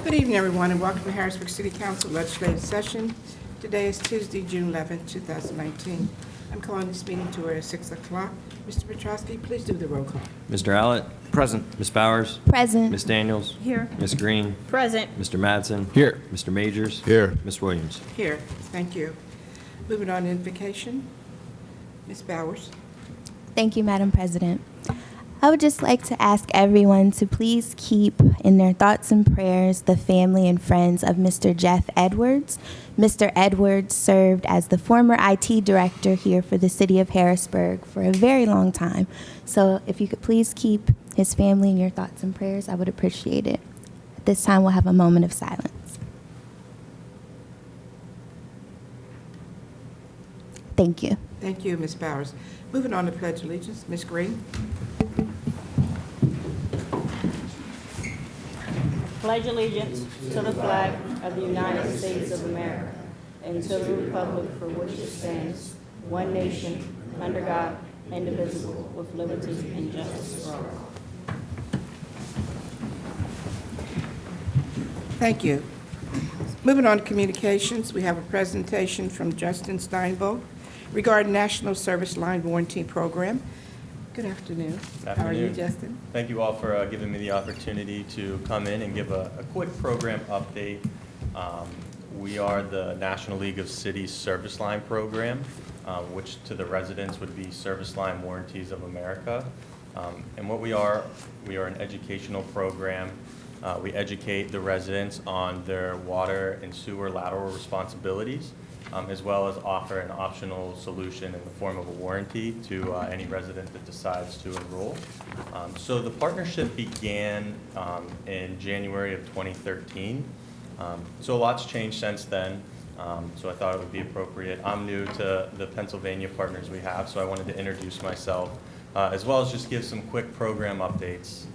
Good evening, everyone, and welcome to Harrisburg City Council Legislative Session. Today is Tuesday, June 11, 2019. I'm calling this meeting to order at 6 o'clock. Mr. Petrosky, please do the roll call. Mr. Allett? Present. Ms. Bowers? Present. Ms. Daniels? Here. Ms. Green? Present. Mr. Madsen? Here. Mr. Majors? Here. Ms. Williams? Here, thank you. Moving on to invocation. Ms. Bowers. Thank you, Madam President. I would just like to ask everyone to please keep in their thoughts and prayers the family and friends of Mr. Jeff Edwards. Mr. Edwards served as the former IT director here for the city of Harrisburg for a very long time. So if you could please keep his family in your thoughts and prayers, I would appreciate it. At this time, we'll have a moment of silence. Thank you. Thank you, Ms. Bowers. Moving on to Pledge Allegiance. Ms. Green. Pledge allegiance to the flag of the United States of America and to the republic for which it stands, one nation, under God, indivisible, with liberty and justice for all. Thank you. Moving on to communications, we have a presentation from Justin Steinvogt regarding National Service Line Warranty Program. Good afternoon. How are you, Justin? Thank you all for giving me the opportunity to come in and give a quick program update. We are the National League of Cities Service Line Program, which to the residents would be Service Line Warranties of America. And what we are an educational program. We educate the residents on their water and sewer lateral responsibilities, as well as offer an optional solution in the form of a warranty to any resident that decides to enroll. So the partnership began in January of 2013. So a lot's changed since then. So I thought it would be appropriate. I'm new to the Pennsylvania partners we have, so I wanted to introduce myself, as well as just give some quick program updates.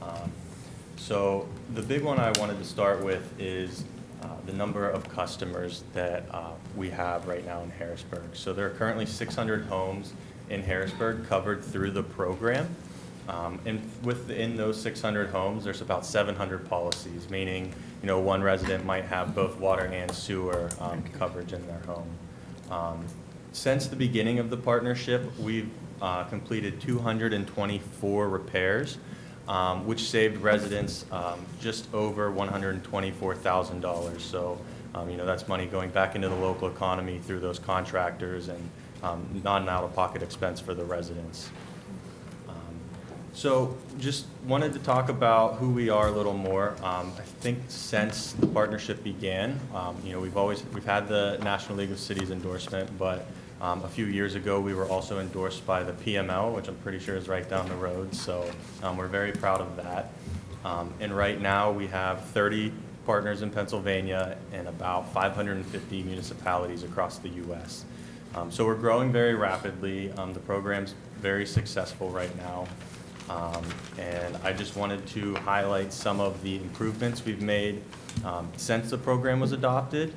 So the big one I wanted to start with is the number of customers that we have right now in Harrisburg. So there are currently 600 homes in Harrisburg covered through the program. And within those 600 homes, there's about 700 policies, meaning one resident might have both water and sewer coverage in their home. Since the beginning of the partnership, we've completed 224 repairs, which saved residents just over $124,000. So, that's money going back into the local economy through those contractors and not an out-of-pocket expense for the residents. So just wanted to talk about who we are a little more. I think since the partnership began, we've had the National League of Cities endorsement, but a few years ago, we were also endorsed by the PML, which I'm pretty sure is right down the road, so we're very proud of that. And right now, we have 30 partners in Pennsylvania and about 550 municipalities across the U.S. So we're growing very rapidly. The program's very successful right now. And I just wanted to highlight some of the improvements we've made since the program was adopted.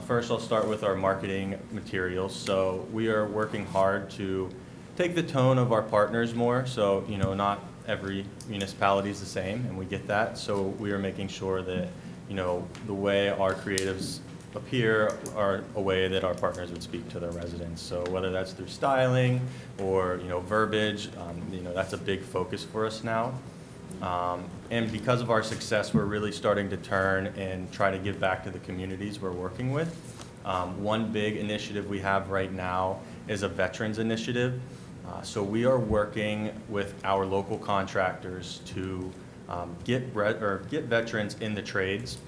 First, I'll start with our marketing materials. So we are working hard to take the tone of our partners more. So, not every municipality is the same, and we get that. So we are making sure that, the way our creatives appear are a way that our partners would speak to their residents. So whether that's through styling or, verbiage, that's a big focus for us now. And because of our success, we're really starting to turn and try to give back to the communities we're working with. One big initiative we have right now is a veterans initiative. So we are working with our local contractors to get veterans in the trades.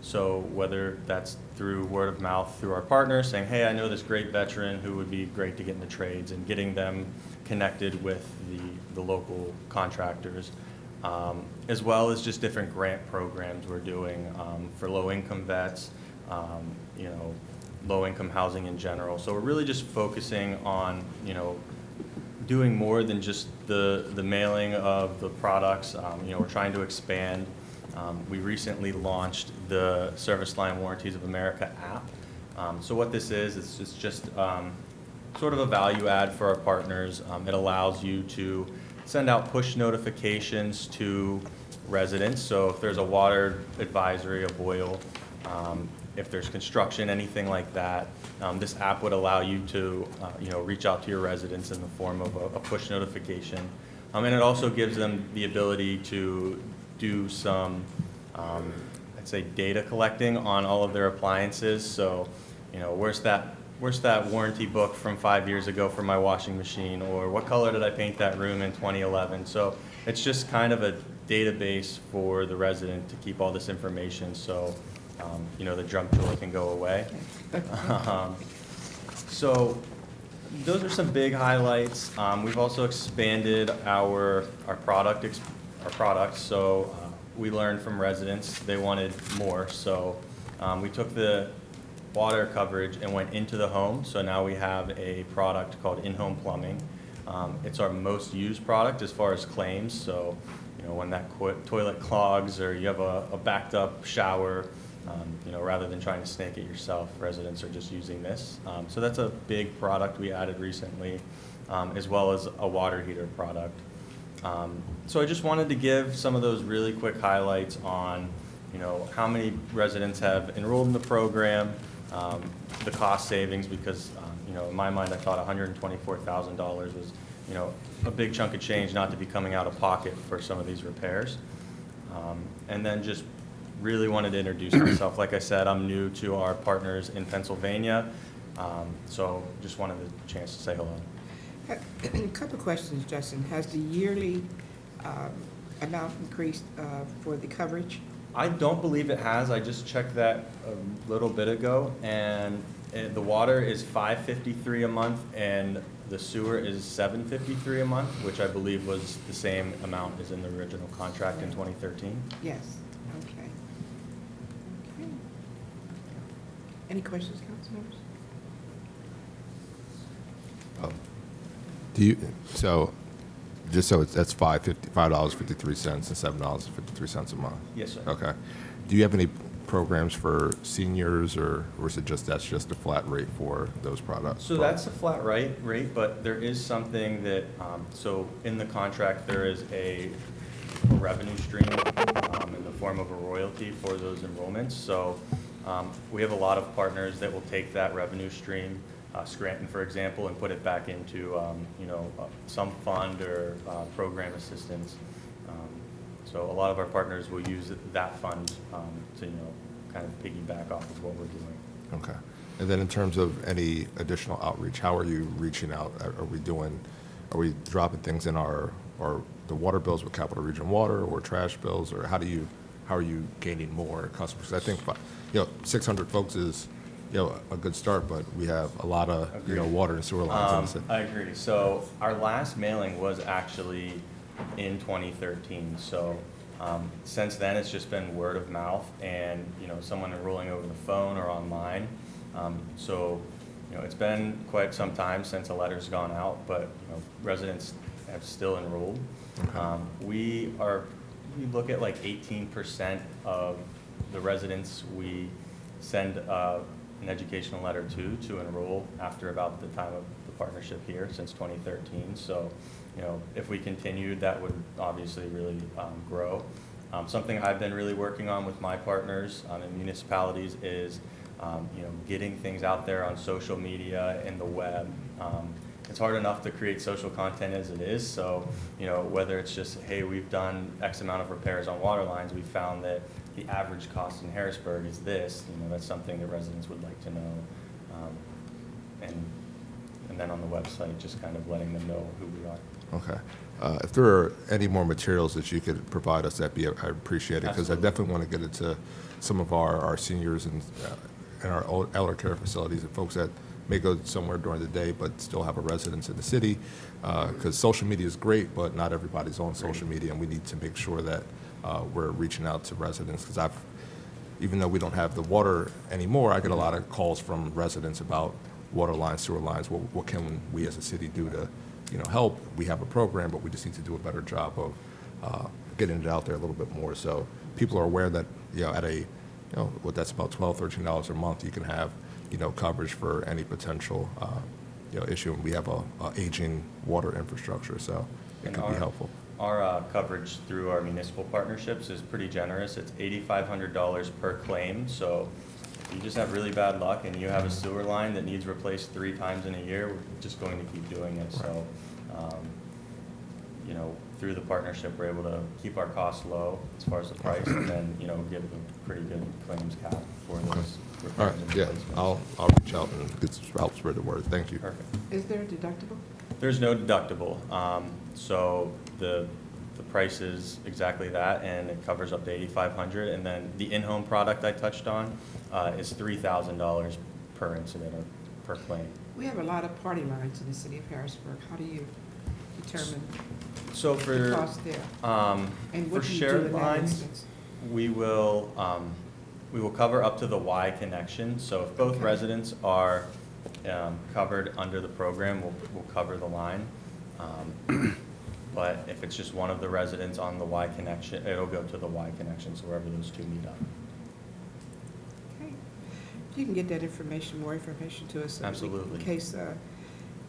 So whether that's through word of mouth through our partners saying, hey, I know this great veteran who would be great to get in the trades, and getting them connected with the local contractors, as well as just different grant programs we're doing for low-income vets, low-income housing in general. So we're really just focusing on, doing more than just the mailing of the products. We're trying to expand. We recently launched the Service Line Warranties of America app. So what this is, it's just sort of a value add for our partners. It allows you to send out push notifications to residents. So if there's a water advisory, a boil, if there's construction, anything like that, this app would allow you to, reach out to your residents in the form of a push notification. And it also gives them the ability to do some, I'd say, data collecting on all of their appliances. So, where's that warranty book from 5 years ago for my washing machine? Or what color did I paint that room in 2011? So it's just kind of a database for the resident to keep all this information, so the junk drawer can go away. So those are some big highlights. We've also expanded our product. So we learned from residents they wanted more. So we took the water coverage and went into the home. So now we have a product called In-Home Plumbing. It's our most used product as far as claims. So when that toilet clogs or you have a backed up shower, rather than trying to snake it yourself, residents are just using this. So that's a big product we added recently, as well as a water heater product. So I just wanted to give some of those really quick highlights on, how many residents have enrolled in the program, the cost savings, because, in my mind, I thought $124,000 was, a big chunk of change not to be coming out of pocket for some of these repairs. And then just really wanted to introduce myself. Like I said, I'm new to our partners in Pennsylvania, so just wanted the chance to say hello. A couple of questions, Justin. Has the yearly amount increased for the coverage? I don't believe it has. I just checked that a little bit ago, and the water is $553 a month, and the sewer is $753 a month, which I believe was the same amount as in the original contract in 2013. Yes. Okay. Any questions, council members? That's $5.53 and $7.53 a month? Yes, sir. Okay. Do you have any programs for seniors, or is it that's just a flat rate for those products? So that's a flat rate, but there is something that, so in the contract, there is a revenue stream in the form of a royalty for those enrollments. So we have a lot of partners that will take that revenue stream, Scranton, for example, and put it back into, some fund or program assistance. So a lot of our partners will use that fund to, kind of piggyback off of what we're doing. Okay. And then in terms of any additional outreach, how are you reaching out? Are we dropping things in the water bills with Capital Region Water, or trash bills, or how are you gaining more customers? I think 600 folks is a good start, but we have a lot of water and sewer lines in the city. I agree. So our last mailing was actually in 2013. So since then, it's just been word of mouth and someone enrolling over the phone or online. So it's been quite some time since a letter's gone out, but residents have still enrolled. Okay. We look at like 18% of the residents we send an educational letter to enroll after about the time of the partnership here since 2013. So, if we continued, that would obviously really grow. Something I've been really working on with my partners in municipalities is, getting things out there on social media and the web. It's hard enough to create social content as it is. So, whether it's just, hey, we've done X amount of repairs on water lines, we found that the average cost in Harrisburg is this. That's something that residents would like to know. And then on the website, just kind of letting them know who we are. Okay. If there are any more materials that you could provide us, I appreciate it, because I definitely want to get into some of our seniors and our elder care facilities and folks that may go somewhere during the day but still have a residence in the city, because social media is great, but not everybody's on social media, and we need to make sure that we're reaching out to residents, because even though we don't have the water anymore, I get a lot of calls from residents about water lines, sewer lines. What can we as a city do to help? We have a program, but we just need to do a better job of getting it out there a little bit more, so people are aware that at a that's about $12, $13 a month, you can have coverage for any potential Yeah. issue. And we have a aging water infrastructure, so it could be helpful. Our coverage through our municipal partnerships is pretty generous. It's $8,500 per claim. So if you just have really bad luck and you have a sewer line that needs replaced 3 times in a year, we're just going to keep doing it. So, you know, through the partnership, we're able to keep our costs low as far as the price, and then, you know, give a pretty good claims cap for those All right, repairs and yeah, replacements. I'll reach out and help spread the word. Thank you. Perfect. Is there a deductible? There's no deductible. So the price is exactly that, and it covers up to $8,500. And then the in-home product I touched on is $3,000 per incident or per claim. We have a lot of party lines in the city of Harrisburg. How do you determine So the for cost there? And for what do you do shared in that lines, instance? we will cover up to the Y connection. So if both Okay. residents are covered under the program, we'll cover the line. But if it's just one of the residents on the Y connection, it'll go to the Y connection, so wherever those two meet up. Okay. If you can get that information, more information to us. So that we- Absolutely. In case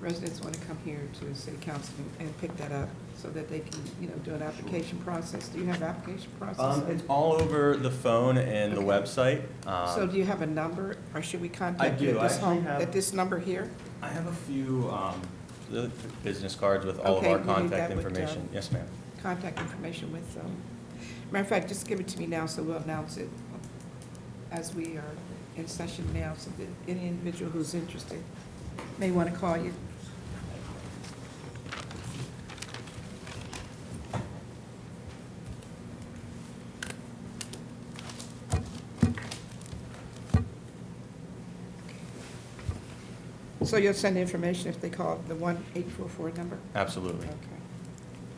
residents want to come here to the city council and pick that up so that they can, you know, do an application process. Do you have application process? It's all over the phone and the Okay. website. So do you have a number, or should we contact you do. at this I actually home, have- at this number here? I have a few the business cards with all of Okay, our you need contact that with, information. Yes, ma'am. Contact information with, matter of fact, just give it to me now, so we'll announce it as we are in session now, so that any individual who's interested may want to call you. So you'll send the information if they call the 1-844 number? Absolutely. Okay.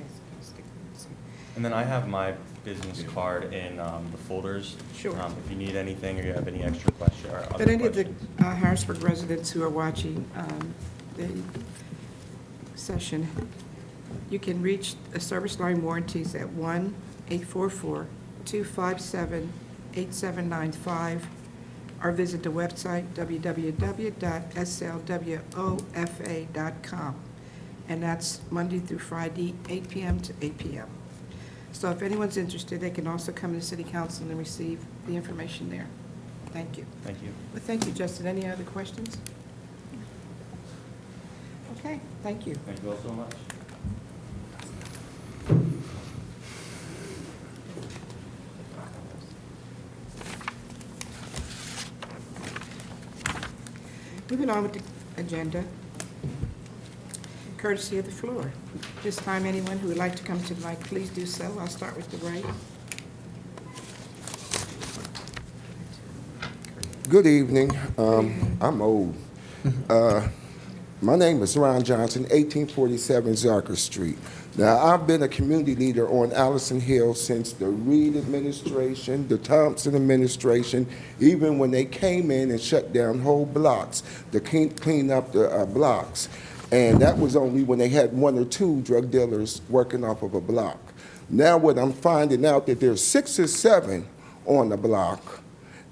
Yes, I'll stick with it. And then I have my business card in the folders. Sure. If you need anything or you have any extra question or other But any of the questions. Harrisburg residents who are watching the session, you can reach the service line warranties at 1-844-257-8795, or visit the website www.slwofa.com. And that's Monday through Friday, 8 p.m. to 8 p.m. So if anyone's interested, they can also come to City Council and receive the information there. Thank you. Thank you. Well, thank you, Justin. Any other questions? Okay, thank you. Thank you all so much. Moving on with the agenda, courtesy of the floor. This time, anyone who would like to come to the mic, please do so. I'll start with the right. Good evening. I'm old. My name is Ron Johnson, 1847 Zarker Street. Now, I've been a community leader on Allison Hill since the Reed administration, the Thompson administration, even when they came in and shut down whole blocks to clean up the blocks. And that was only when they had 1 or 2 drug dealers working off of a block. Now what I'm finding out that there's 6 or 7 on the block.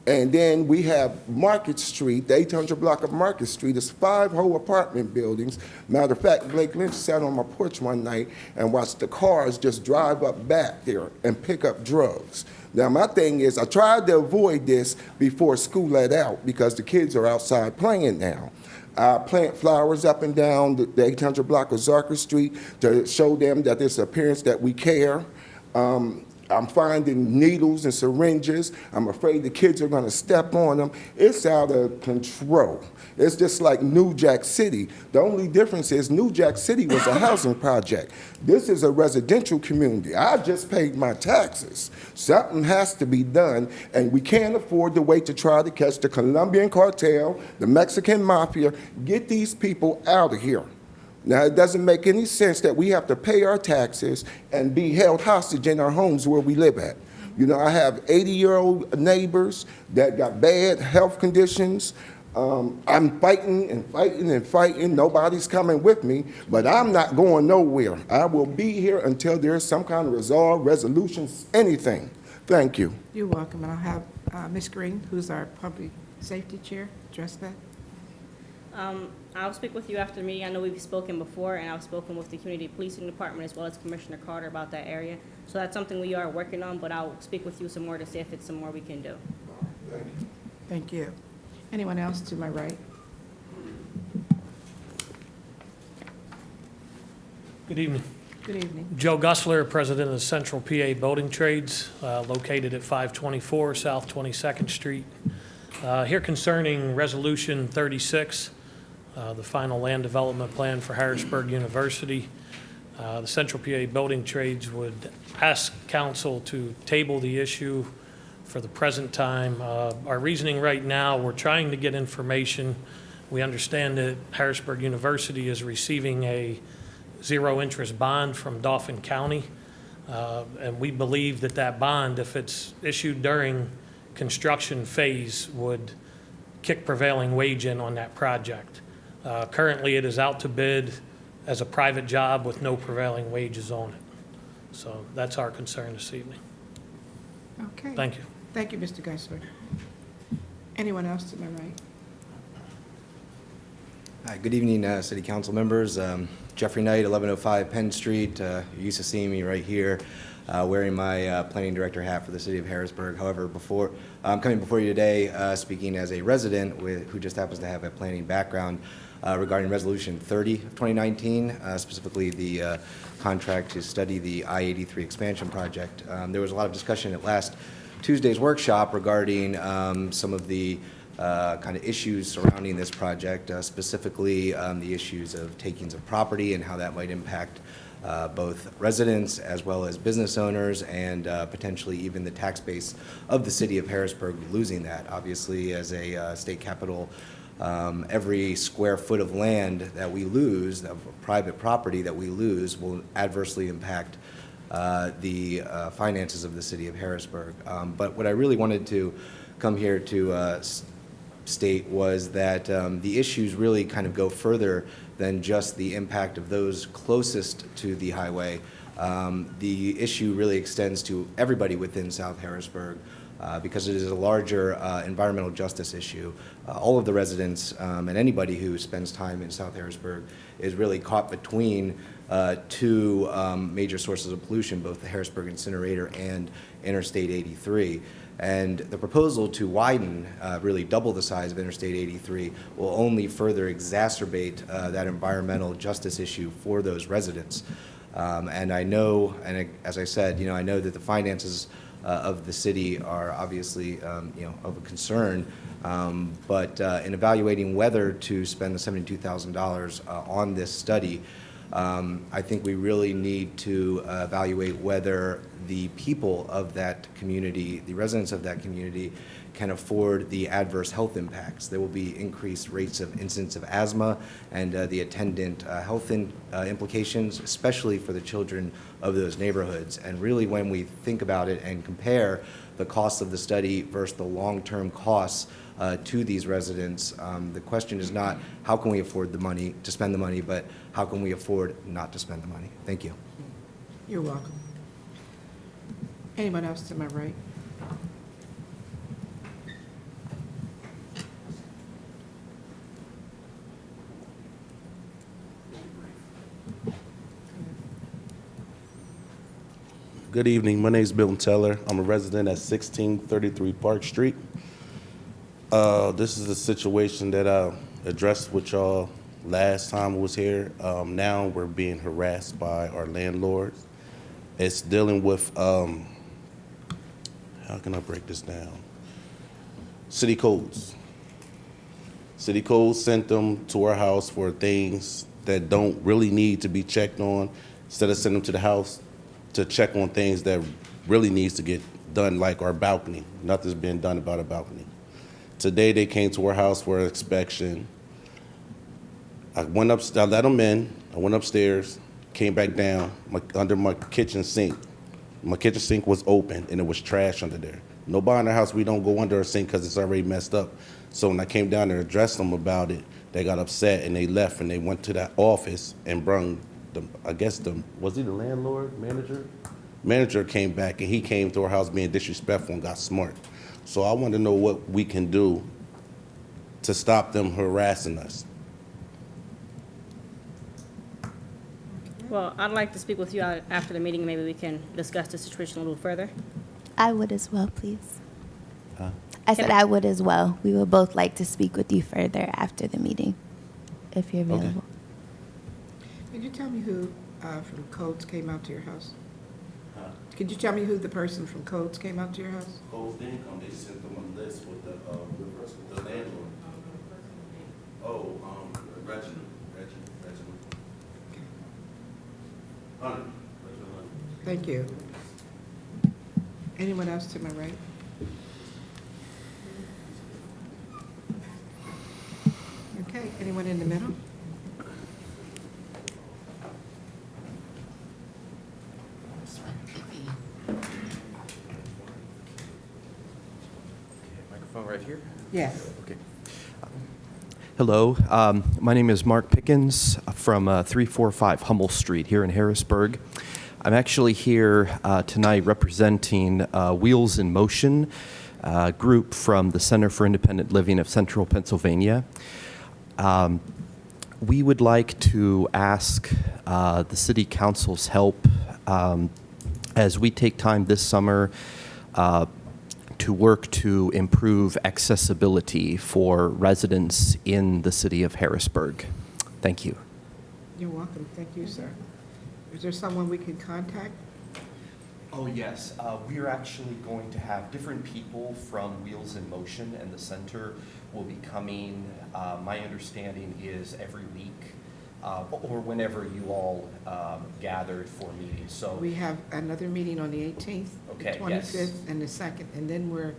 And then we have Market Street, the 800 block of Market Street. It's 5 whole apartment buildings. Matter of fact, Blake Lynch sat on my porch one night and watched the cars just drive up back there and pick up drugs. Now, my thing is, I tried to avoid this before school let out because the kids are outside playing now. I plant flowers up and down the 800 block of Zarker Street to show them that there's an appearance that we care. I'm finding needles and syringes. I'm afraid the kids are going to step on them. It's out of control. It's just like New Jack City. The only difference is New Jack City was a housing project. This is a residential community. I just paid my taxes. Something has to be done, and we can't afford to wait to try to catch the Colombian cartel, the Mexican mafia. Get these people out of here. Now, it doesn't make any sense that we have to pay our taxes and be held hostage in our homes where we live at. You know, I have 80-year-old neighbors that got bad health conditions. I'm fighting and fighting and fighting. Nobody's coming with me, but I'm not going nowhere. I will be here until there's some kind of resolution, anything. Thank you. You're welcome, and I'll have Ms. Green, who's our Public Safety Chair, address that. I'll speak with you after the meeting. I know we've spoken before, and I've spoken with the community policing department as well as Commissioner Carter about that area. So that's something we are working on, but I'll speak with you some more to see if it's some more we can do. Thank you. Anyone else to my right? Good evening. Good evening. Joe Gussler, President of Central PA Building Trades, located at 524 South 22nd Street. Here concerning Resolution 36, the final land development plan for Harrisburg University. The Central PA Building Trades would ask council to table the issue for the present time. Our reasoning right now, we're trying to get information. We understand that Harrisburg University is receiving a zero-interest bond from Dauphin County, and we believe that that bond, if it's issued during construction phase, would kick prevailing wage in on that project. Currently, it is out to bid as a private job with no prevailing wages on it. So that's our concern this evening. Okay. Thank you. Thank you, Mr. Geisler. Anyone else to my right? Hi, good evening, City Council members. Jeffrey Knight, 1105 Penn Street. You're used to seeing me right here wearing my planning director hat for the City of Harrisburg. However, I'm coming before you today speaking as a resident who just happens to have a planning background regarding Resolution 30 of 2019, specifically the contract to study the I-83 expansion project. There was a lot of discussion at last Tuesday's workshop regarding some of the kind of issues surrounding this project, specifically the issues of takings of property and how that might impact both residents as well as business owners and potentially even the tax base of the City of Harrisburg losing that. Obviously, as a state capital, every square foot of land that we lose, of private property that we lose, will adversely impact the finances of the City of Harrisburg. But what I really wanted to come here to state was that the issues really kind of go further than just the impact of those closest to the highway. The issue really extends to everybody within South Harrisburg because it is a larger environmental justice issue. All of the residents and anybody who spends time in South Harrisburg is really caught between two major sources of pollution, both the Harrisburg incinerator and Interstate 83. And the proposal to widen, really double the size of Interstate 83, will only further exacerbate that environmental justice issue for those residents. And I know, and as I said, I know that the finances of the city are obviously, of a concern. But in evaluating whether to spend the $72,000 on this study, I think we really need to evaluate whether the people of that community, the residents of that community, can afford the adverse health impacts. There will be increased rates of incidence of asthma and the attendant health implications, especially for the children of those neighborhoods. And really, when we think about it and compare the cost of the study versus the long-term costs to these residents, the question is not how can we afford the money to spend the money, but how can we afford not to spend the money? Thank you. You're welcome. Anyone else to my right? Good evening. My name is Bill Teller. I'm a resident at 1633 Park Street. This is a situation that I addressed with y'all last time I was here. Now we're being harassed by our landlords. It's dealing with, how can I break this down? City codes. City codes sent them to our house for things that don't really need to be checked on. Instead of sending them to the house to check on things that really needs to get done, like our balcony. Nothing's been done about a balcony. Today they came to our house for an inspection. I let them in, I went upstairs, came back down under my kitchen sink. My kitchen sink was open and it was trash under there. Nobody in our house, we don't go under a sink because it's already messed up. So when I came down there and addressed them about it, they got upset and they left and they went to that office and brung was he the landlord, manager? Manager came back and he came to our house being disrespectful and got smart. So I want to know what we can do to stop them harassing us. Well, I'd like to speak with you after the meeting. Maybe we can discuss the situation a little further. I would as well, please. I said I would as well. We would both like to speak with you further after the meeting, if you're available. Could you tell me who from Codes came out to your house? Could you tell me who the person from Codes came out to your house? Coles didn't come, they sent them a list with the landlord. Oh, Reginald. Hunter. Thank you. Anyone else to my right? Okay, anyone in the middle? Microphone right here? Yes. Okay. Hello, my name is Mark Pickens from 345 Hummel Street here in Harrisburg. I'm actually here tonight representing Wheels in Motion group from the Center for Independent Living of Central Pennsylvania. We would like to ask the City Council's help as we take time this summer to work to improve accessibility for residents in the city of Harrisburg. Thank you. You're welcome. Thank you, sir. Is there someone we can contact? Oh, yes. We are actually going to have different people from Wheels in Motion, and the center will be coming, my understanding is every week, or whenever you all gathered for meetings. So We have another meeting on the 18th, the Okay, 25th, yes. and the 2nd, and then we're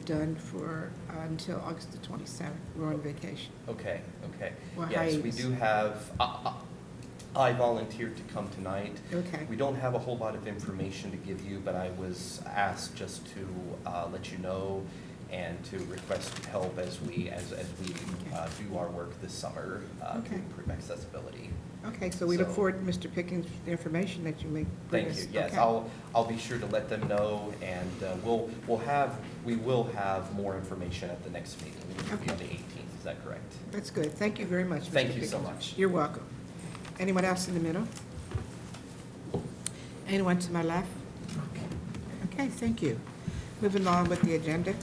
done for until August the 27th. We're on vacation. Okay. Well, Yes, we hiatus. do have, I volunteered to come tonight. Okay. We don't have a whole lot of information to give you, but I was asked just to let you know and to request help as we do our work this summer to Okay. improve accessibility. Okay, so we look So- forward, Mr. Pickens, to the information that you may bring Thank us. you. Yes, Okay. I'll be sure to let them know, and we will have more information at the next meeting, which will be Okay. on the 18th. Is that correct? That's good. Thank you very much, Mr. Thank you so Pickens. much. You're welcome. Anyone else in the middle? Anyone to my left? Okay, thank you. Moving on with the agenda.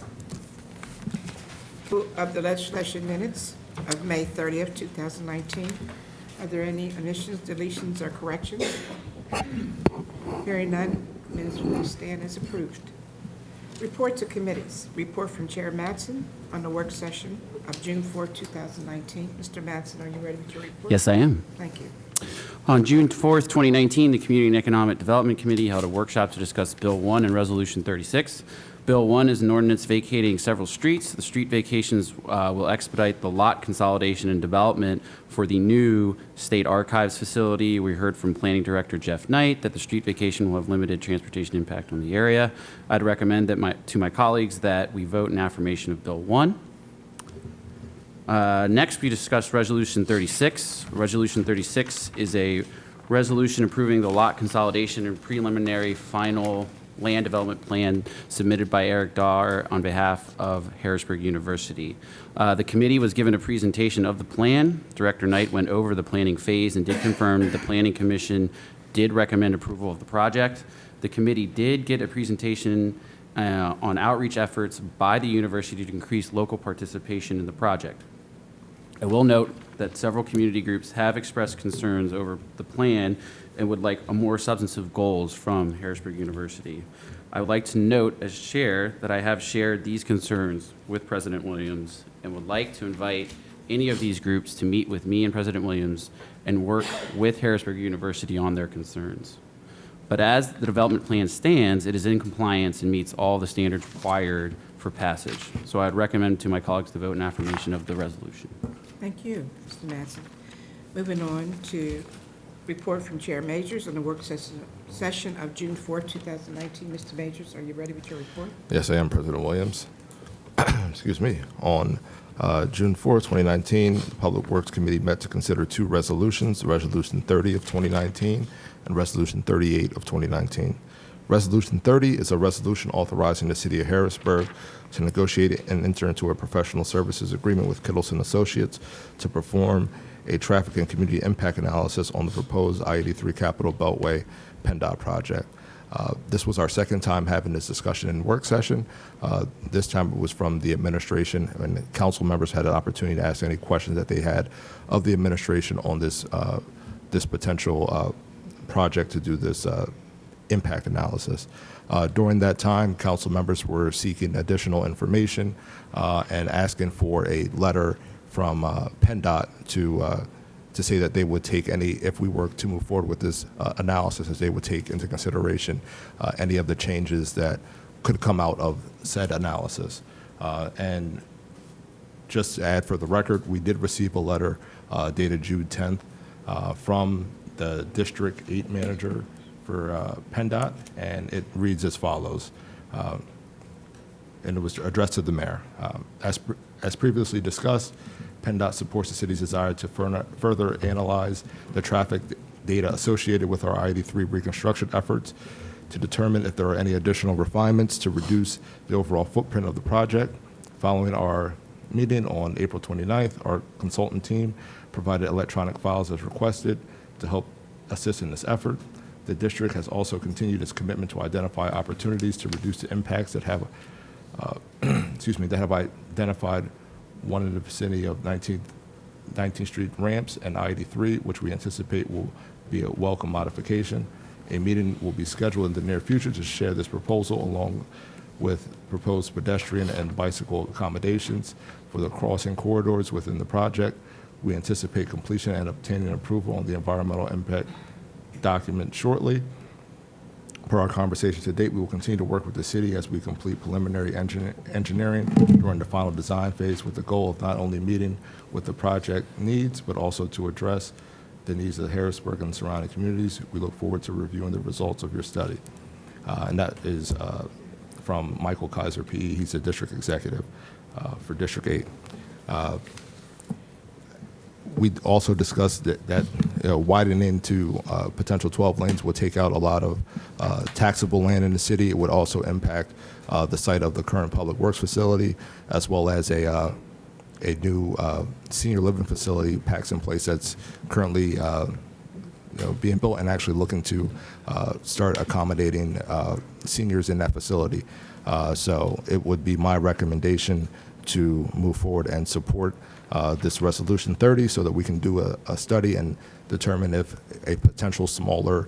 Approval of the legislation minutes of May 30th, 2019. Are there any omissions, deletions, or corrections? Hearing none, minutes will stand as approved. Reports of committees. Report from Chair Mattson on the work session of June 4th, 2019. Mr. Mattson, are you ready with your report? Yes, I am. Thank you. On June 4th, 2019, the Community and Economic Development Committee held a workshop to discuss Bill 1 and Resolution 36. Bill 1 is an ordinance vacating several streets. The street vacations will expedite the lot consolidation and development for the new State Archives facility. We heard from Planning Director Jeff Knight that the street vacation will have limited transportation impact on the area. I'd recommend that to my colleagues that we vote in affirmation of Bill 1. Next, we discussed Resolution 36. Resolution 36 is a resolution approving the lot consolidation and preliminary final land development plan submitted by Eric Dahr on behalf of Harrisburg University. The committee was given a presentation of the plan. Director Knight went over the planning phase and did confirm the Planning Commission did recommend approval of the project. The committee did get a presentation on outreach efforts by the university to increase local participation in the project. I will note that several community groups have expressed concerns over the plan and would like a more substantive goals from Harrisburg University. I would like to note as chair that I have shared these concerns with President Williams and would like to invite any of these groups to meet with me and President Williams and work with Harrisburg University on their concerns. But as the development plan stands, it is in compliance and meets all the standards required for passage. So I'd recommend to my colleagues to vote in affirmation of the resolution. Thank you, Mr. Mattson. Moving on to report from Chair Majors on the work session of June 4th, 2019. Mr. Majors, are you ready with your report? Yes, I am, President Williams. Excuse me. On June 4th, 2019, the Public Works Committee met to consider two resolutions, Resolution 30 of 2019 and Resolution 38 of 2019. Resolution 30 is a resolution authorizing the City of Harrisburg to negotiate and enter into a professional services agreement with Kittleson Associates to perform a traffic and community impact analysis on the proposed I-83 Capital Beltway PennDOT project. This was our second time having this discussion in work session. This time it was from the administration, and the council members had an opportunity to ask any questions that they had of the administration on this this potential project to do this impact analysis. During that time, council members were seeking additional information and asking for a letter from PennDOT to say that they would take any, if we were to move forward with this analysis, as they would take into consideration any of the changes that could come out of said analysis. And just to add for the record, we did receive a letter dated June 10th from the District 8 manager for PennDOT, and it reads as follows. And it was addressed to the mayor. As previously discussed, PennDOT supports the city's desire to further analyze the traffic data associated with our I-83 reconstruction efforts to determine if there are any additional refinements to reduce the overall footprint of the project. Following our meeting on April 29th, our consultant team provided electronic files as requested to help assist in this effort. The district has also continued its commitment to identify opportunities to reduce the impacts that have, that have identified one in the vicinity of 19th Street ramps and I-83, which we anticipate will be a welcome modification. A meeting will be scheduled in the near future to share this proposal along with proposed pedestrian and bicycle accommodations for the crossing corridors within the project. We anticipate completion and obtaining approval on the environmental impact document shortly. Per our conversation to date, we will continue to work with the city as we complete preliminary engineering during the final design phase with the goal of not only meeting with the project needs, but also to address the needs of Harrisburg and surrounding communities. We look forward to reviewing the results of your study. And that is from Michael Kaiser, PE. He's the district executive for District 8. We also discussed that widening to potential 12 lanes would take out a lot of taxable land in the city. It would also impact the site of the current public works facility, as well as a new senior living facility, Paxton Place, that's currently being built and actually looking to start accommodating seniors in that facility. So it would be my recommendation to move forward and support this Resolution 30 so that we can do a study and determine if a potential smaller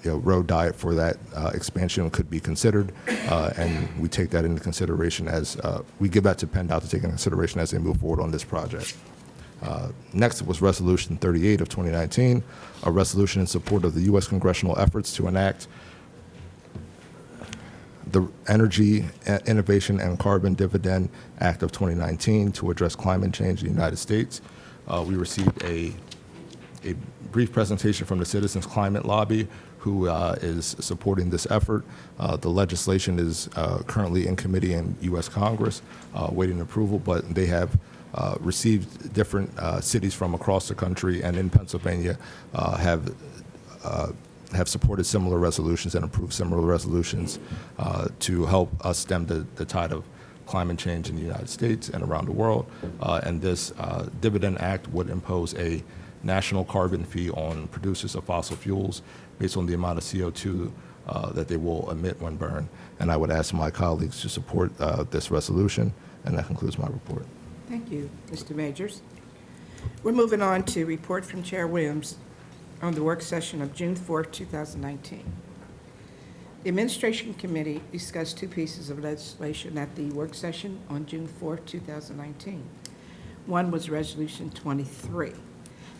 road diet for that expansion could be considered. And we take that into consideration as we give that to PennDOT to take into consideration as they move forward on this project. Next was Resolution 38 of 2019, a resolution in support of the U.S. congressional efforts to enact the Energy Innovation and Carbon Dividend Act of 2019 to address climate change in the United States. We received a brief presentation from the Citizens Climate Lobby, who is supporting this effort. The legislation is currently in committee in U.S. Congress, waiting approval, but they have received different cities from across the country and in Pennsylvania have supported similar resolutions and approved similar resolutions to help us stem the tide of climate change in the United States and around the world. And this Dividend Act would impose a national carbon fee on producers of fossil fuels based on the amount of CO2 that they will emit when burned. And I would ask my colleagues to support this resolution, and that concludes my report. Thank you, Mr. Majors. We're moving on to report from Chair Williams on the work session of June 4, 2019. The Administration Committee discussed two pieces of legislation at the work session on June 4, 2019. One was Resolution 23,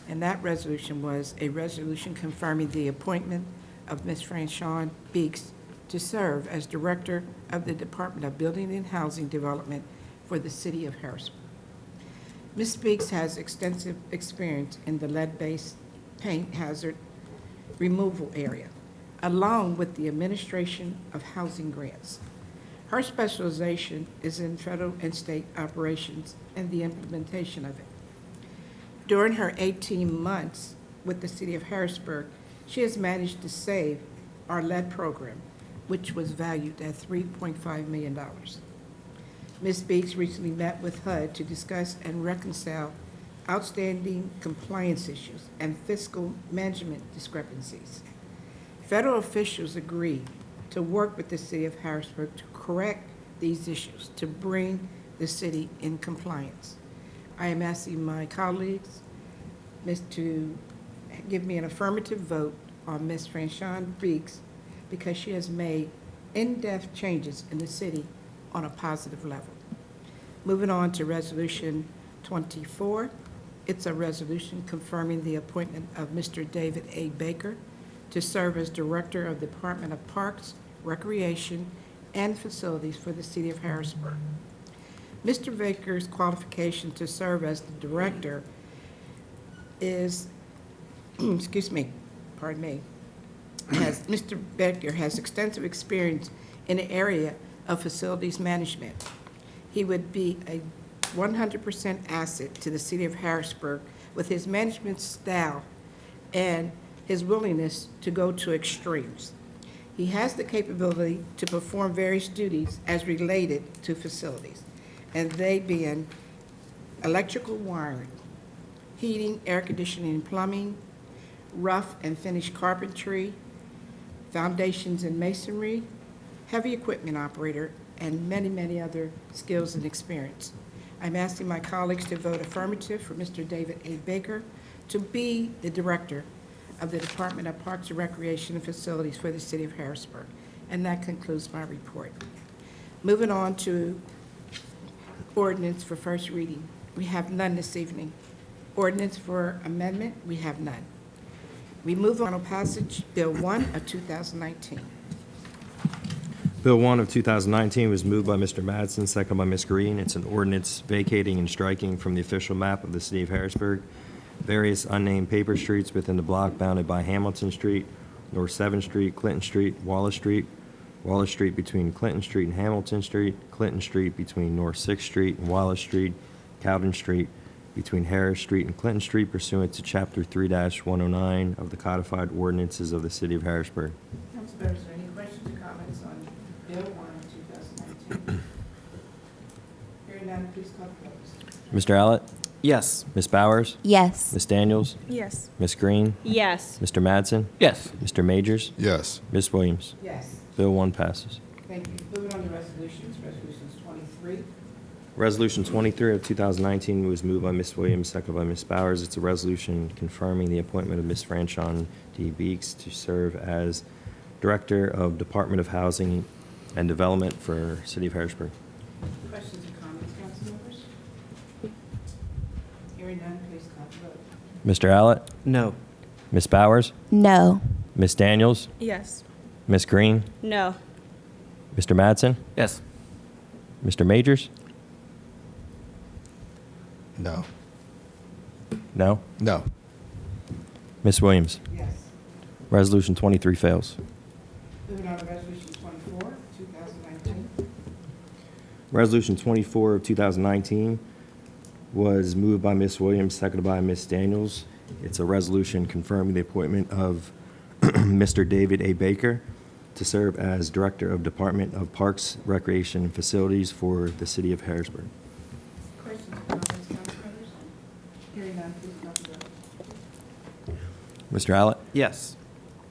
and that resolution was a resolution confirming the appointment of Ms. Franchon Beeks to serve as Director of the Department of Building and Housing Development for the City of Harrisburg. Ms. Beeks has extensive experience in the lead-based paint hazard removal area, along with the administration of housing grants. Her specialization is in federal and state operations and the implementation of it. During her 18 months with the City of Harrisburg, she has managed to save our lead program, which was valued at $3.5 million. Ms. Beeks recently met with HUD to discuss and reconcile outstanding compliance issues, and fiscal management discrepancies. Federal officials agreed to work with the City of Harrisburg to correct these issues, to bring the city in compliance. I am asking my colleagues to give me an affirmative vote on Ms. Franchon Beeks because she has made in-depth changes in the city on a positive level. Moving on to Resolution 24. It's a resolution confirming the appointment of Mr. David A. Baker to serve as Director of the Department of Parks, Recreation, and Facilities for the City of Harrisburg. Mr. Baker's qualification to serve as the Director is, Mr. Baker has extensive experience in the area of facilities management. He would be a 100% asset to the City of Harrisburg with his management style and his willingness to go to extremes. He has the capability to perform various duties as related to facilities, and they being electrical wiring, heating, air conditioning, and plumbing, rough and finished carpentry, foundations and masonry, heavy equipment operator, and many, many other skills and experience. I'm asking my colleagues to vote affirmative for Mr. David A. Baker to be the Director of the Department of Parks and Recreation and Facilities for the City of Harrisburg. And that concludes my report. Moving on to ordinance for first reading. We have none this evening. Ordinance for amendment, we have none. We move on to passage, Bill 1 of 2019. Bill 1 of 2019 was moved by Mr. Madsen, second by Ms. Green. It's an ordinance vacating and striking from the official map of the City of Harrisburg various unnamed paper streets within the block bounded by Hamilton Street, North 7th Street, Clinton Street, Wallace Street between Clinton Street and Hamilton Street, Clinton Street between North 6th Street and Wallace Street, Cowden Street between Harris Street and Clinton Street pursuant to Chapter 3-109 of the Codified Ordinances of the City of Harrisburg. Council members, are there any questions or comments on Bill 1 of 2019? Hearing none, please call the vote. Mr. Allett? Yes. Ms. Bowers? Yes. Ms. Daniels? Yes. Ms. Green? Yes. Mr. Madsen? Yes. Mr. Majors? Yes. Ms. Williams? Yes. Bill 1 passes. Thank you. Moving on to resolutions. Resolutions 23. Resolution 23 of 2019 was moved by Ms. Williams, second by Ms. Bowers. It's a resolution confirming the appointment of Ms. Franchon D. Beeks to serve as Director of Department of Housing and Development for City of Harrisburg. Questions or comments, council members? Hearing none, please call the vote. Mr. Allett? No. Ms. Bowers? No. Ms. Daniels? Yes. Ms. Green? No. Mr. Madsen? Yes. Mr. Majors? No. No? No. Ms. Williams? Yes. Resolution 23 fails. Moving on to resolution 24, 2019. Resolution 24 of 2019 was moved by Ms. Williams, seconded by Ms. Daniels. It's a resolution confirming the appointment of Mr. David A. Baker to serve as Director of Department of Parks, Recreation, and Facilities for the City of Harrisburg. Questions or comments, council members? Hearing none, please call the vote. Mr. Allett? Yes.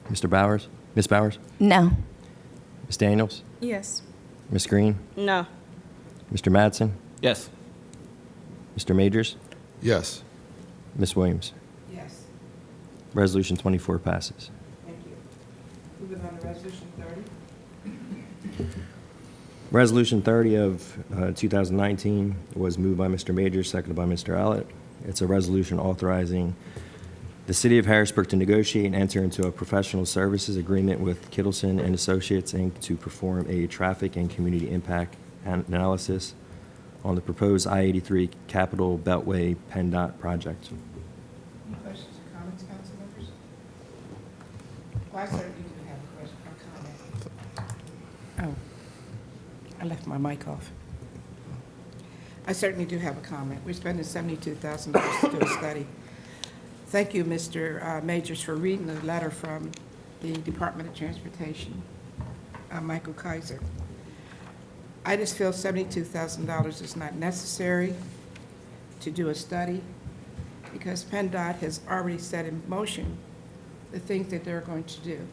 Mr. Bowers? Ms. Bowers? No. Ms. Daniels? Yes. Ms. Green? No. Mr. Madsen? Yes. Mr. Majors? Yes. Ms. Williams? Yes. Resolution 24 passes. Thank you. Moving on to resolution 30. Resolution 30 of 2019 was moved by Mr. Majors, seconded by Mr. Allett. It's a resolution authorizing the City of Harrisburg to negotiate and enter into a professional services agreement with Kittleson and Associates, Inc. to perform a traffic and community impact analysis on the proposed I-83 Capital Beltway PennDOT project. Any questions or comments, council members? Well, I certainly do have a question or comment. Oh, I left my mic off. I certainly do have a comment. We're spending $72,000 to do a study. Thank you, Mr. Majors, for reading the letter from the Department of Transportation, Michael Kaiser. I just feel $72,000 is not necessary to do a study. because PennDOT has already set in motion the things that they're going to do.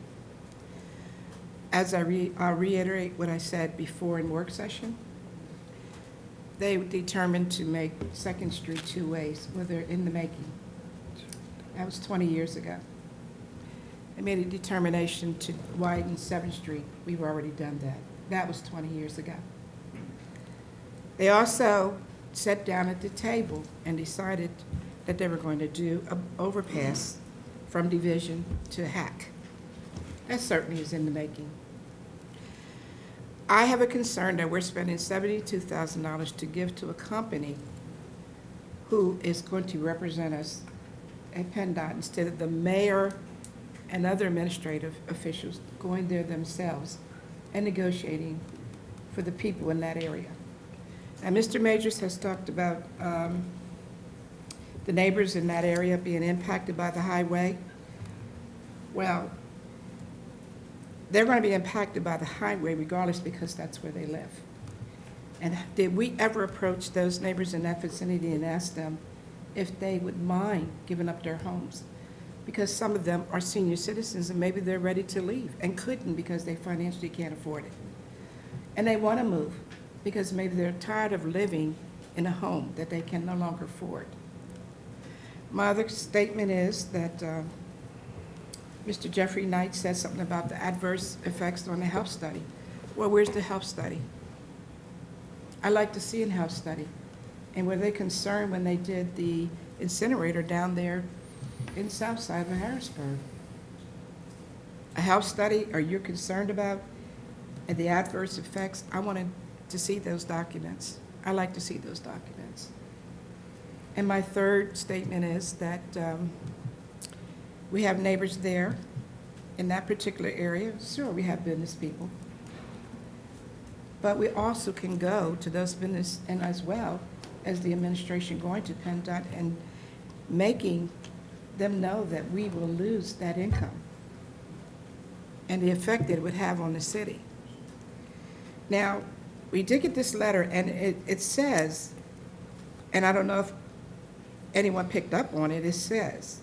As I'll reiterate what I said before in work session, they determined to make Second Street two ways, well, they're in the making. That was 20 years ago. They made a determination to widen 7th Street. We've already done that. That was 20 years ago. They also sat down at the table and decided that they were going to do an overpass from Division to Hack. That certainly is in the making. I have a concern that we're spending $72,000 to give to a company who is going to represent us at PennDOT instead of the mayor and other administrative officials going there themselves and negotiating for the people in that area. Now, Mr. Majors has talked about the neighbors in that area being impacted by the highway. Well, they're going to be impacted by the highway regardless because that's where they live. And did we ever approach those neighbors in that vicinity and ask them if they would mind giving up their homes? Because some of them are senior citizens and maybe they're ready to leave and couldn't because they financially can't afford it. And they want to move because maybe they're tired of living in a home that they can no longer afford. My other statement is that Mr. Jeffrey Knight said something about the adverse effects on the health study. Well, where's the health study? I'd like to see a health study. And were they concerned when they did the incinerator down there in south side of Harrisburg? A health study, are you concerned about the adverse effects? I wanted to see those documents. I like to see those documents. And my third statement is that we have neighbors there in that particular area. Sure, we have business people. But we also can go to those business and as well as the administration going to PennDOT and making them know that we will lose that income and the effect that it would have on the city. Now, we did get this letter, and it says, and I don't know if anyone picked up on it, it says,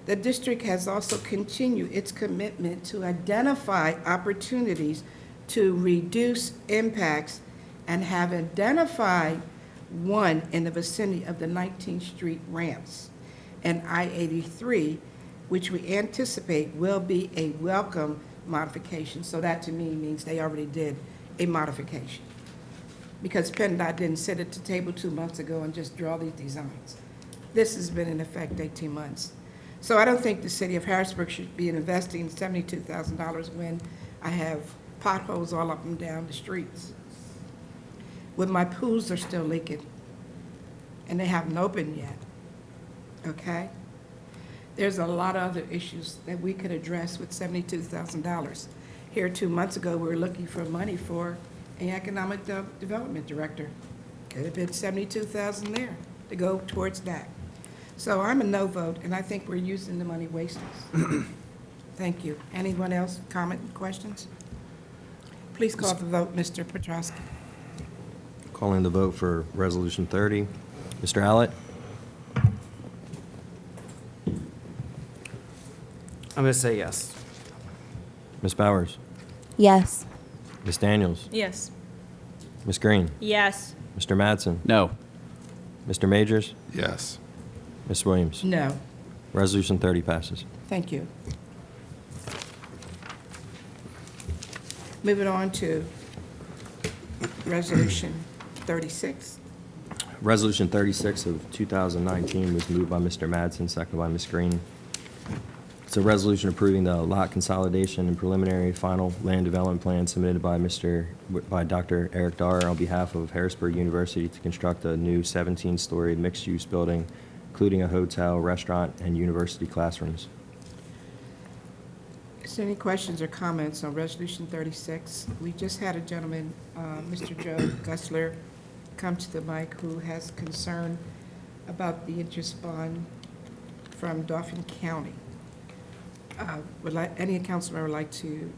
the district has also continued its commitment to identify opportunities to reduce impacts and have identified one in the vicinity of the 19th Street ramps and I-83, which we anticipate will be a welcome modification. So that to me means they already did a modification, because PennDOT didn't sit at the table 2 months ago and just draw these designs. This has been in effect 18 months. So I don't think the city of Harrisburg should be investing $72,000 when I have potholes all up and down the streets, when my pools are still leaking and they haven't opened yet, okay? There's a lot of other issues that we could address with $72,000. Here 2 months ago, we were looking for money for an economic development director. Could have been $72,000 there to go towards that. So I'm a no vote, and I think we're using the money wastefully. Thank you. Anyone else, comment, questions? Please call the vote, Mr. Petrosky. Calling the vote for Resolution 30. Mr. Allett? I'm going to say yes. Ms. Bowers? Yes. Ms. Daniels? Yes. Ms. Green? Yes. Mr. Mattson? No. Mr. Majors? Yes. Ms. Williams? No. Resolution 30 passes. Thank you. Moving on to Resolution 36. Resolution 36 of 2019 was moved by Mr. Madsen, seconded by Ms. Green. It's a resolution approving the lot consolidation and preliminary final land development plan submitted by Dr. Eric Dar on behalf of Harrisburg University to construct a new 17-story mixed-use building, including a hotel, restaurant, and university classrooms. Is there any questions or comments on Resolution 36? We just had a gentleman, Mr. Joe Gussler, come to the mic who has concern about the interest bond from Dauphin County. Any council member would like to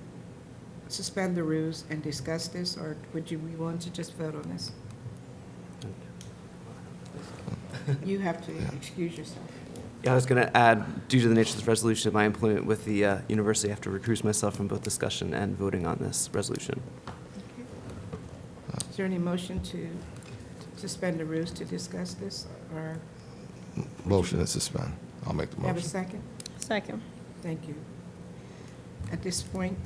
suspend the rules and discuss this, or would you be willing to just vote on this? You have to excuse yourself. Yeah, I was going to add, due to the nature of this resolution, my employment with the university, I have to recuse myself from both discussion and voting on this resolution. Is there any motion to suspend the rules to discuss this, or Motion to suspend. I'll make the have a motion. second? Second. Thank you. At this point,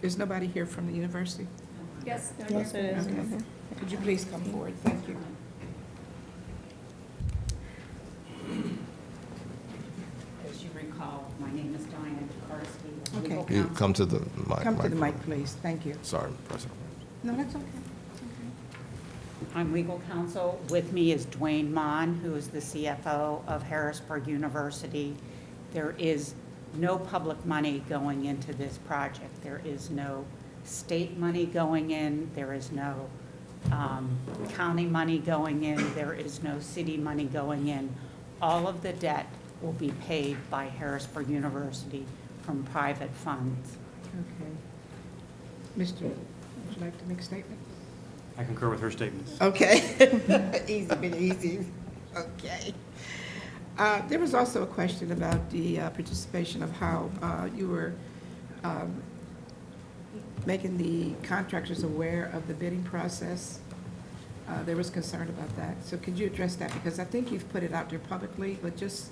is nobody here from the university? Yes. Yes, it is. Okay. Could you please come forward? Thank you. As you recall, my name is Diane Tukarski. Okay. legal You counsel. come to the mic. Come to the microphone. mic, please. Thank you. Sorry, President. No, that's okay. I'm legal counsel. With me is Dwayne Mon, who is the CFO of Harrisburg University. There is no public money going into this project. There is no state money going in. There is no county money going in. There is no city money going in. All of the debt will be paid by Harrisburg University from private funds. Okay. Mr., would you like to make a statement? I concur with her statements. Okay. Easy, been easy. Okay. There was also a question about the participation of how you were making the contractors aware of the bidding process. There was concern about that. So could you address that? Because I think you've put it out there publicly, but just,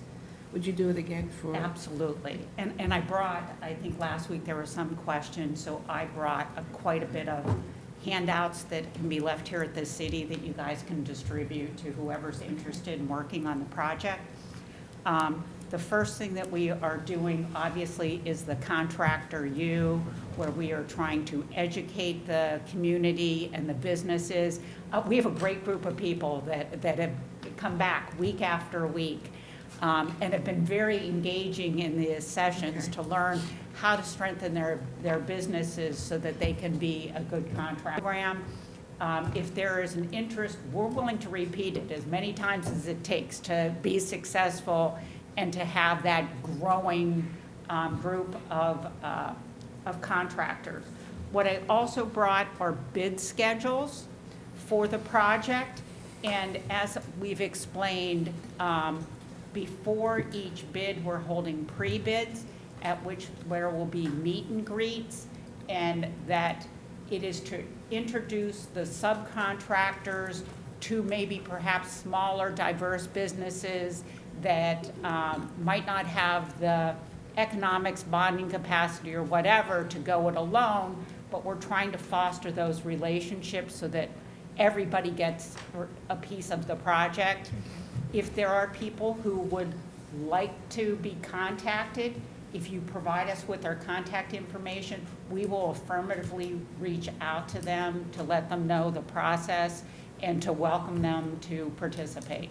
would you do it again for? Absolutely. And I brought, I think last week there were some questions, so I brought quite a bit of handouts that can be left here at the city that you guys can distribute to whoever's interested in working on the project. The first thing that we are doing, obviously, is the Contractor U, where we are trying to educate the community and the businesses. We have a great group of people that have come back week after week and have been very engaging in the sessions to learn how to strengthen their businesses so that they can be a good contract program. If there is an interest, we're willing to repeat it as many times as it takes to be successful and to have that growing group of contractors. What I also brought are bid schedules for the project, and as we've explained, before each bid, we're holding pre-bids, where will be meet and greets, and that it is to introduce the subcontractors to maybe perhaps smaller, diverse businesses that might not have the economics, bonding capacity, or whatever to go it alone, but we're trying to foster those relationships so that everybody gets a piece of the project. If there are people who would like to be contacted, if you provide us with their contact information, we will affirmatively reach out to them to let them know the process and to welcome them to participate.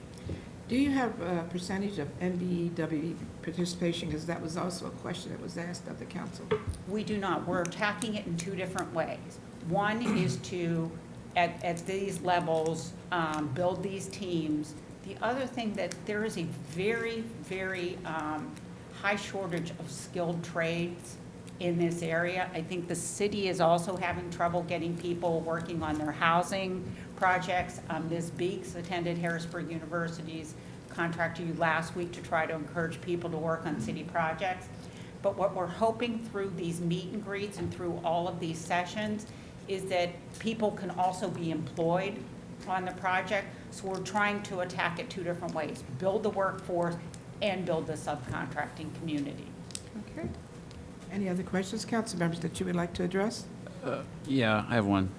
Do you have a percentage of MBEW participation? Because that was also a question that was asked of the council. We do not. We're attacking it in two different ways. One is to, at these levels, build these teams. The other thing that there is a very, very high shortage of skilled trades in this area. I think the city is also having trouble getting people working on their housing projects. Ms. Beeks attended Harrisburg University's Contractor U last week to try to encourage people to work on city projects. But what we're hoping through these meet and greets and through all of these sessions is that people can also be employed on the project. So we're trying to attack it two different ways: build the workforce and build the subcontracting community. Okay. Any other questions, council members, that you would like to address? Yeah, I have one.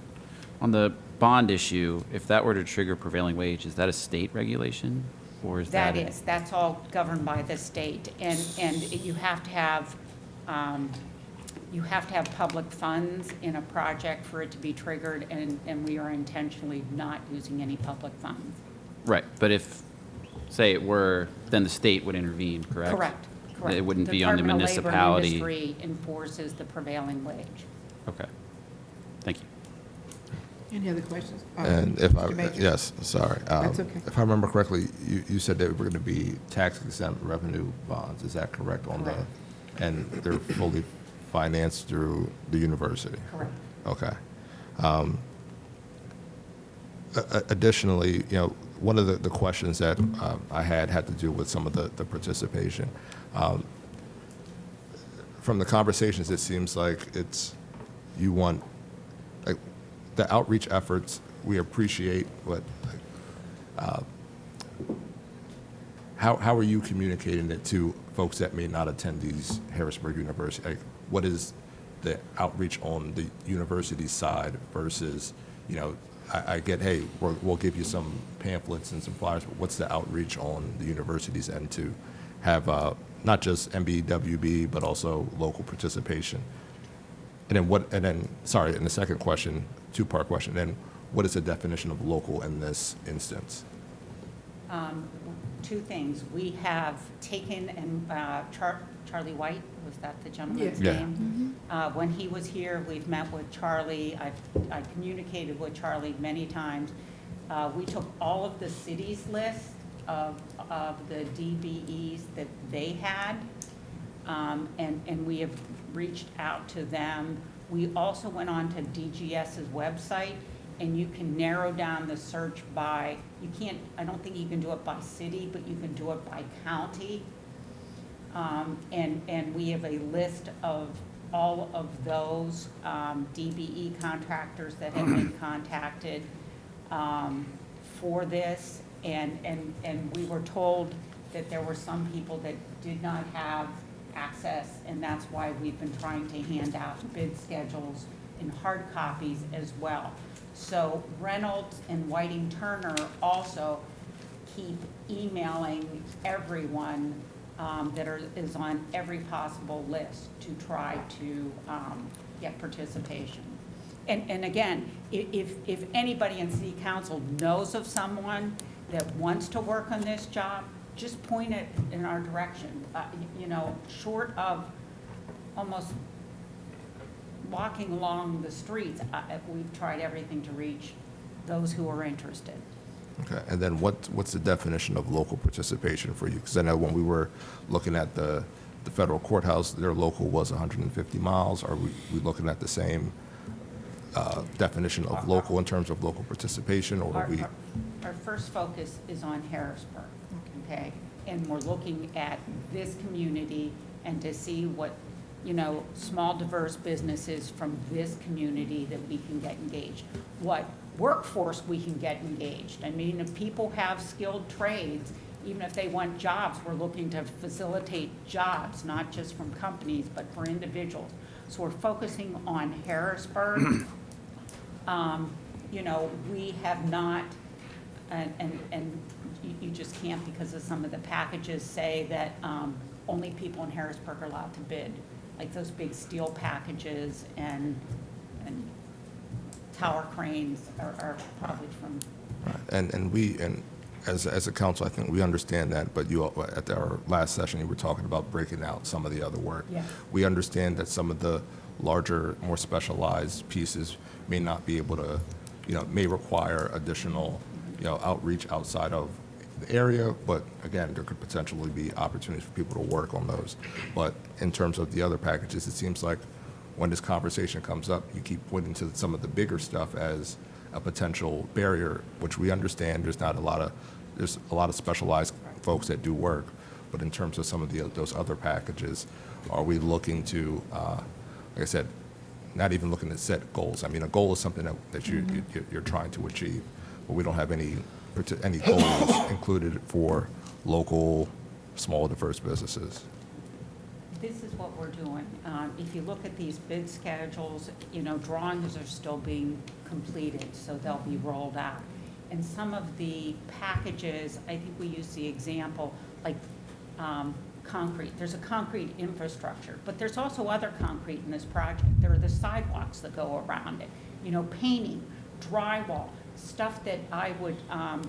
On the bond issue, if that were to trigger prevailing wage, is that a state regulation? Or is that? That's all governed by the state. And you have to have, public funds in a project for it to be triggered, and we are intentionally not using any public funds. Right, but if, say it were, then the state would intervene, correct? Correct. It wouldn't be on the Department of Labor and municipality. Industry enforces the prevailing wage. Okay, thank you. Any other questions? And if I, Mr. Major? yes, sorry. That's okay. If I remember correctly, you said they were going to be tax-exempt revenue bonds. Is that correct? Correct. And they're fully financed through the university? Correct. Okay. Additionally, one of the questions that I had to do with some of the participation. From the conversations, it seems like you want, like, the outreach efforts, we appreciate, but how are you communicating it to folks that may not attend these Harrisburg University? Like, what is the outreach on the university side versus, I get, hey, we'll give you some pamphlets and some flyers, but what's the outreach on the university's end to have not just MBWB, but also local participation? And then the second question, two-part question, then what is the definition of local in this instance? Two things. We have taken, and Charlie White, was that the gentleman's Yeah. name? When he was here, we've met with Charlie. I communicated with Charlie many times. We took all of the cities list of the DBEs that they had, and we have reached out to them. We also went on to DGS's website, and you can narrow down the search by, I don't think you can do it by city, but you can do it by county. And we have a list of all of those DBE contractors that have been contacted for this. And we were told that there were some people that did not have access, and that's why we've been trying to hand out bid schedules in hard copies as well. So Reynolds and Whiting Turner also keep emailing everyone that is on every possible list to try to get participation. And again, if anybody in city council knows of someone that wants to work on this job, just point it in our direction. Short of almost walking along the streets, we've tried everything to reach those who are interested. Okay, and then what's the definition of local participation for you? Because I know when we were looking at the federal courthouse, their local was 150 miles. Are we looking at the same definition of local in terms of local participation, or are we? Our first focus is on Harrisburg, okay? And we're looking at this community and to see what, small diverse businesses from this community that we can get engaged. What workforce we can get engaged. I mean, if people have skilled trades, even if they want jobs, we're looking to facilitate jobs, not just from companies, but for individuals. So we're focusing on Harrisburg. We have not, and you just can't, because of some of the packages say that only people in Harrisburg are allowed to bid, like those big steel packages and tower cranes are probably from. Right. And as a council, I think we understand that, but at our last session, you were talking about breaking out some of the other work. Yeah. We understand that some of the larger, more specialized pieces may not be able to, may require additional, outreach outside of the area, but again, there could potentially be opportunities for people to work on those. But in terms of the other packages, it seems like when this conversation comes up, you keep pointing to some of the bigger stuff as a potential barrier, which we understand there's a lot of specialized folks that do work, but in terms of some of those other packages, are we looking to, like I said, not even looking to set goals? I mean, a goal is something that you're trying to achieve, but we don't have any goals included for local, small, diverse businesses. This is what we're doing. If you look at these bid schedules, drawings are still being completed, so they'll be rolled out. And some of the packages, I think we use the example, like concrete. There's a concrete infrastructure, but there's also other concrete in this project. There are the sidewalks that go around it, painting, drywall, stuff that I would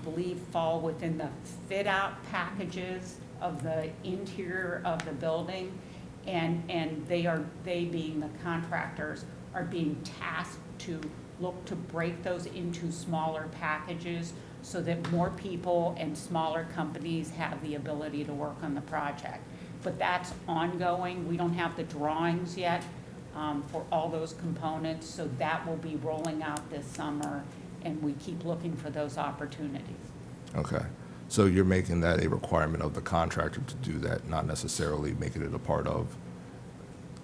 believe fall within the fit-out packages of the interior of the building. And they being the contractors are being tasked to look to break those into smaller packages so that more people and smaller companies have the ability to work on the project. But that's ongoing. We don't have the drawings yet for all those components, so that will be rolling out this summer, and we keep looking for those opportunities. Okay. So you're making that a requirement of the contractor to do that, not necessarily making it a part of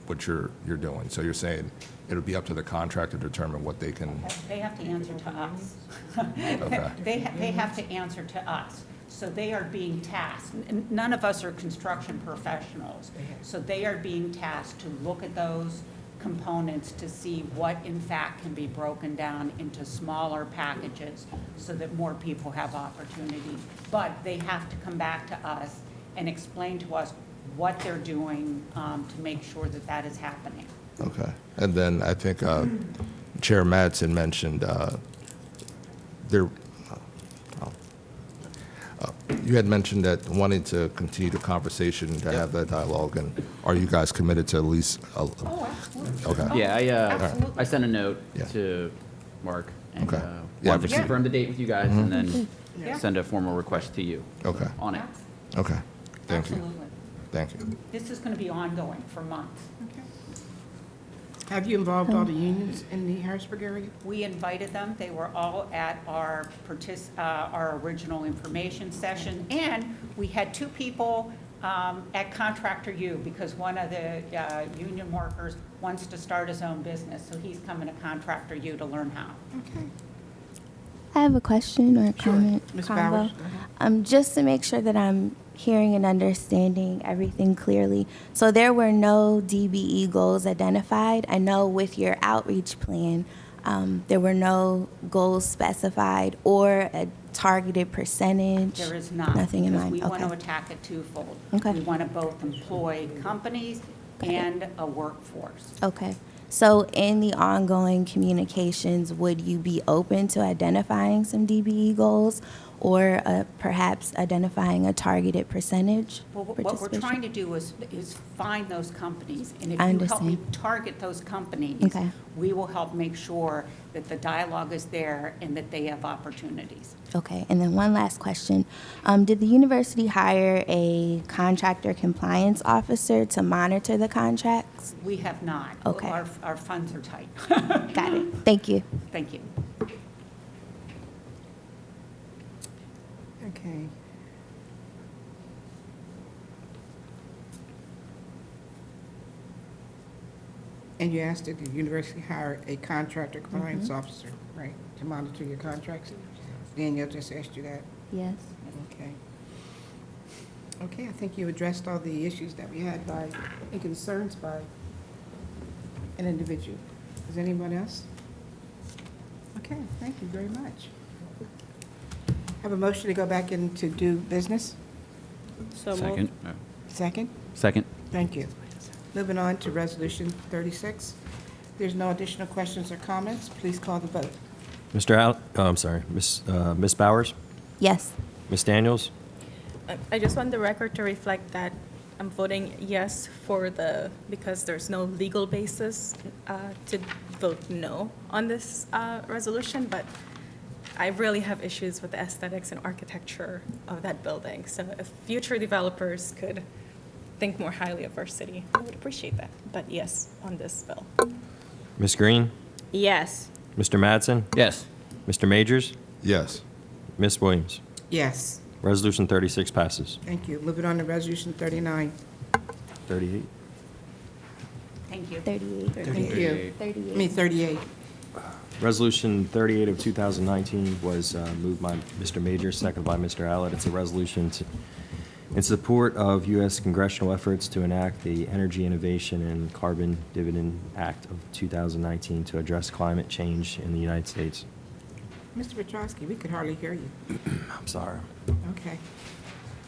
what you're doing. So you're saying it'll be up to the contractor to determine what they can, They have to answer to us. Okay. They have to answer to us. So they are being tasked. None of us are construction professionals. So they are being tasked to look at those components to see what in fact can be broken down into smaller packages so that more people have opportunity. But they have to come back to us and explain to us what they're doing to make sure that that is happening. okay. And then I think Chair Madsen mentioned you had mentioned that wanting to continue the conversation, to have that dialogue, and are you guys committed to at least? Okay. Yeah, I sent a note Yeah. to Mark and Okay. wanted to Yeah. confirm the date with you guys and then Yeah. send a formal request to you Okay. on it. Okay. Thank you. Absolutely. Thank you. This is going to be ongoing for months. Have you involved all the unions in the Harrisburg area? We invited them. They were all at our original information session. And we had two people at Contractor U because one of the union workers wants to start his own business. So he's coming to Contractor U to learn how. Okay. I have a question or a comment. Ms. convo. Bowers, go ahead. Just to make sure that I'm hearing and understanding everything clearly. So there were no DBE goals identified. I know with your outreach plan, there were no goals specified or a targeted percentage. There is not. Nothing in because mind. we want to Okay. attack it twofold. Okay. We want to both employ companies and a workforce. Okay. So in the ongoing communications, would you be open to identifying some DBE goals or perhaps identifying a targeted percentage? Well, what we're participation? trying to do is find those companies. And if I you help me understand. target those companies, Okay. we will help make sure that the dialogue is there and that they have opportunities. Okay, and then one last question. Did the university hire a contractor compliance officer to monitor the contracts? We have not. Okay. Our funds are tight. Got it. Thank you. Thank you. Okay. And you asked that the university hire a contractor compliance officer, right, to monitor your contracts? Danielle just asked you that? Yes. Okay. Okay, I think you addressed all the issues that we had and concerns by an individual. Is anyone else? Okay, thank you very much. Have a motion to go back into do business? So Second. Second? Second. Thank you. Moving on to Resolution 36. There's no additional questions or comments. Please call the vote. Ms. Bowers? Yes. Ms. Daniels? I just want the record to reflect that I'm voting yes because there's no legal basis to vote no on this resolution, but I really have issues with the aesthetics and architecture of that building. So if future developers could think more highly of our city, I would appreciate that. But yes, on this bill. Ms. Green? Yes. Mr. Madsen? Yes. Mr. Majors? Yes. Ms. Williams? Yes. Resolution 36 passes. Thank you. Moving on to Resolution 39. 38. Thank you. 38. Thank you. 38. 38. Resolution 38 of 2019 was moved by Mr. Major, seconded by Mr. Allett. It's a resolution in support of U.S. congressional efforts to enact the Energy Innovation and Carbon Dividend Act of 2019 to address climate change in the United States. Mr. Petrosky, we could hardly hear you. I'm sorry. Okay.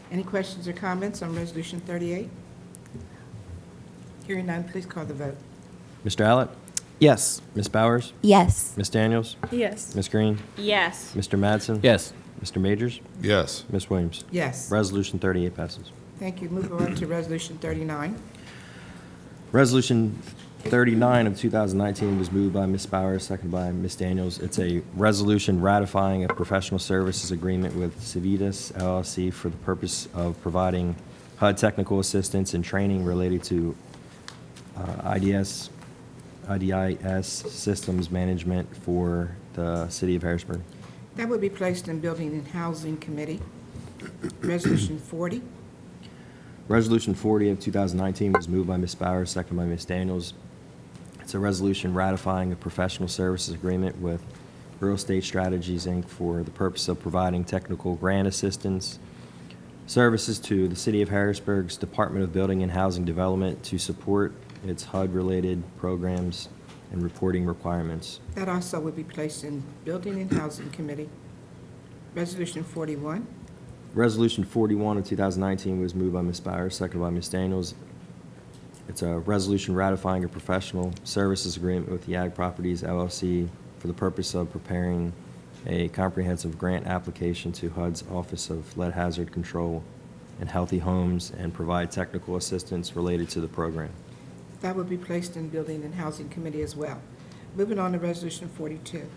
Any questions or comments on Resolution 38? Hearing none, please call the vote. Mr. Allett? Yes. Ms. Bowers? Yes. Ms. Daniels? Yes. Ms. Green? Yes. Mr. Madsen? Yes. Mr. Majors? Yes. Ms. Williams? Yes. Resolution 38 passes. Thank you. Move on to Resolution 39. Resolution 39 of 2019 was moved by Ms. Bowers, seconded by Ms. Daniels. It's a resolution ratifying a professional services agreement with Civitas LLC for the purpose of providing HUD technical assistance and training related to IDIS systems management for the city of Harrisburg. That would be placed in Building and Housing Committee. Resolution 40. Resolution 40 of 2019 was moved by Ms. Bowers, second by Ms. Daniels. It's a resolution ratifying a professional services agreement with Real Estate Strategies, Inc. for the purpose of providing technical grant assistance services to the City of Harrisburg's Department of Building and Housing Development to support its HUD-related programs and reporting requirements. That also would be placed in Building and Housing Committee. Resolution 41. Resolution 41 of 2019 was moved by Ms. Bowers, seconded by Ms. Daniels. It's a resolution ratifying a professional services agreement with the Ag Properties LLC for the purpose of preparing a comprehensive grant application to HUD's Office of Lead Hazard Control and Healthy Homes and provide technical assistance related to the program. That would be placed in Building and Housing Committee as well. Moving on to Resolution 42.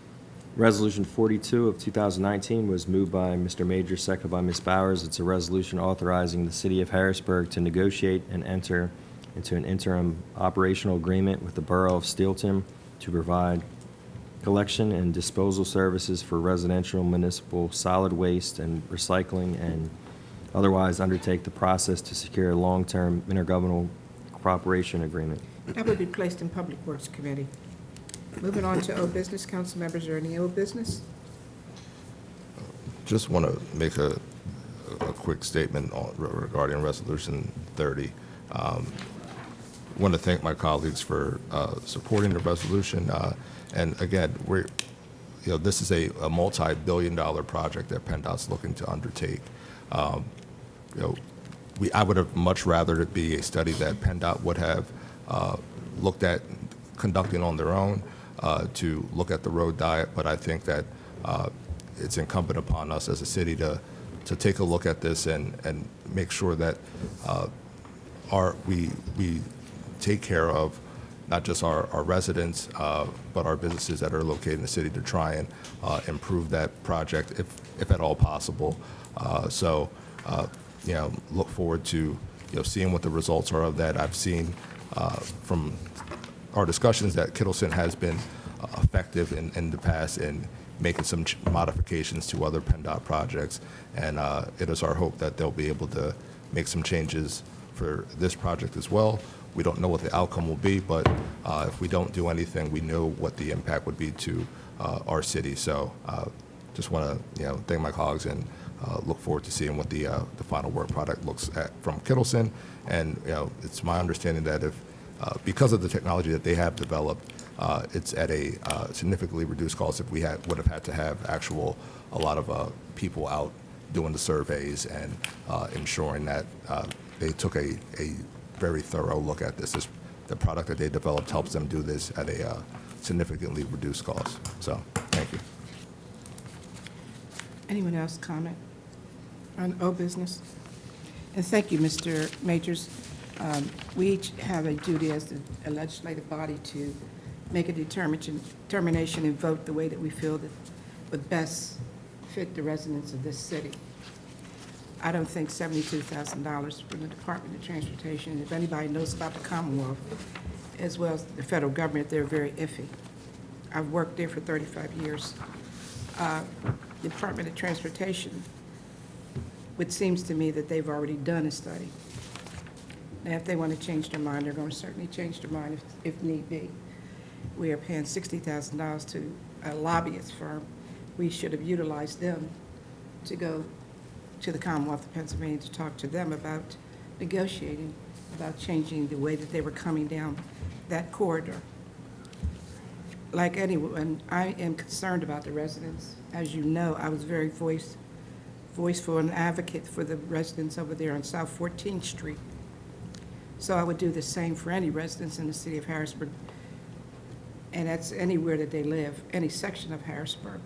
Resolution 42 of 2019 was moved by Mr. Major, seconded by Ms. Bowers. It's a resolution authorizing the City of Harrisburg to negotiate and enter into an interim operational agreement with the Borough of Steelton to provide collection and disposal services for residential, municipal, solid waste, and recycling, and otherwise undertake the process to secure a long-term intergovernmental cooperation agreement. That would be placed in Public Works Committee. Moving on to old business. Council members, are any old business? Just want to make a quick statement regarding Resolution 30. Want to thank my colleagues for supporting the resolution. And again, this is a multi-billion-dollar project that PennDOT's looking to undertake. I would have much rather it be a study that PennDOT would have looked at conducting on their own to look at the road diet, but I think that it's incumbent upon us as a city to take a look at this and make sure that we take care of not just our residents, but our businesses that are located in the city to try and improve that project if at all possible. Look forward to seeing what the results are of that. I've seen from our discussions that Kittleson has been effective in the past in making some modifications to other PennDOT projects, and it is our hope that they'll be able to make some changes for this project as well. We don't know what the outcome will be, but if we don't do anything, we know what the impact would be to our city. So just want to thank my colleagues and look forward to seeing what the final work product looks at from Kittleson. And it's my understanding that if because of the technology that they have developed, it's at a significantly reduced cost. If we would have had to have a lot of people out doing the surveys and ensuring that they took a very thorough look at this. The product that they developed helps them do this at a significantly reduced cost. So, thank you. Anyone else comment on old business? And thank you, Mr. Majors. We each have a duty as a legislative body to make a determination and vote the way that we feel that would best fit the residents of this city. I don't think $72,000 from the Department of Transportation, if anybody knows about the Commonwealth, as well as the federal government, they're very iffy. I've worked there for 35 years. The Department of Transportation, it seems to me that they've already done a study. Now, if they want to change their mind, they're going to certainly change their mind if need be. We are paying $60,000 to a lobbyist firm. We should have utilized them to go to the Commonwealth of Pennsylvania to talk to them about negotiating, about changing the way that they were coming down that corridor. Like anyone, I am concerned about the residents. As you know, I was very voiceful and advocate for the residents over there on South 14th Street. So I would do the same for any residents in the city of Harrisburg, and that's anywhere that they live, any section of Harrisburg.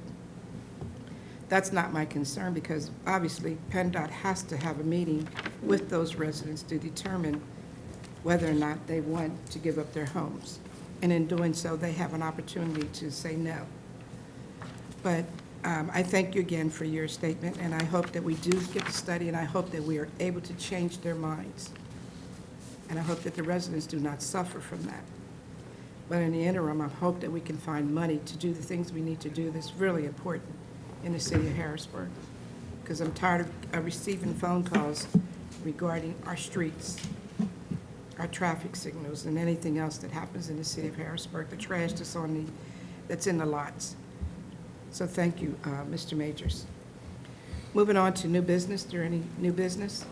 That's not my concern, because obviously PennDOT has to have a meeting with those residents to determine whether or not they want to give up their homes. And in doing so, they have an opportunity to say no. But I thank you again for your statement, and I hope that we do get the study, and I hope that we are able to change their minds. And I hope that the residents do not suffer from that. But in the interim, I hope that we can find money to do the things we need to do that's really important in the city of Harrisburg, because I'm tired of receiving phone calls regarding our streets, our traffic signals, and anything else that happens in the city of Harrisburg, the trash that's in the lots. So thank you, Mr. Majors. Moving on to new business. Is there any new business?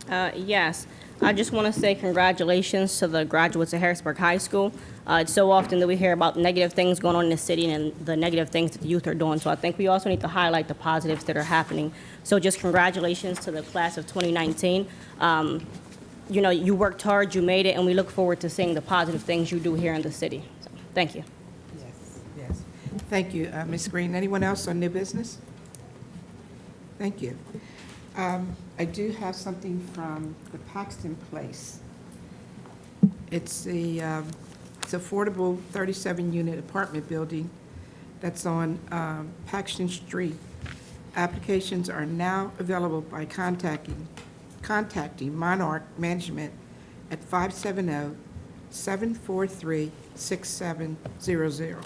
Yes, I just want to say congratulations to the graduates of Harrisburg High School. It's so often that we hear about negative things going on in the city and the negative things that the youth are doing. So I think we also need to highlight the positives that are happening. So just congratulations to the class of 2019. You know, you worked hard, you made it, and we look forward to seeing the positive things you do here in the city. So, thank you. Yes. Thank you, Ms. Green. Anyone else on new business? Thank you. I do have something from the Paxton Place. It's it's affordable 37-unit apartment building that's on Paxton Street. Applications are now available by contacting Monarch Management at 570-743-6700.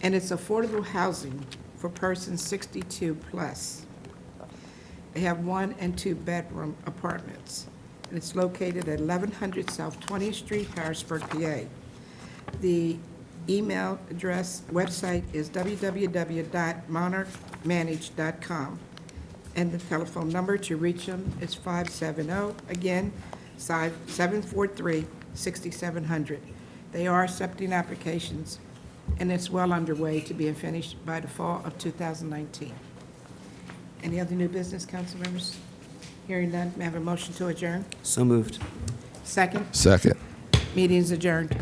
And it's affordable housing for persons 62 plus. They have 1 and 2 bedroom apartments, and it's located at 1100 South 20th Street, Harrisburg, PA. The email address, website is www.monarchmanage.com, and the telephone number to reach them is 570, again, 743-6700. They are accepting applications, and it's well underway to be finished by the fall of 2019. Any other new business, council members? Hearing none, may I have a motion to adjourn? So moved. Second? Second. Meeting is adjourned.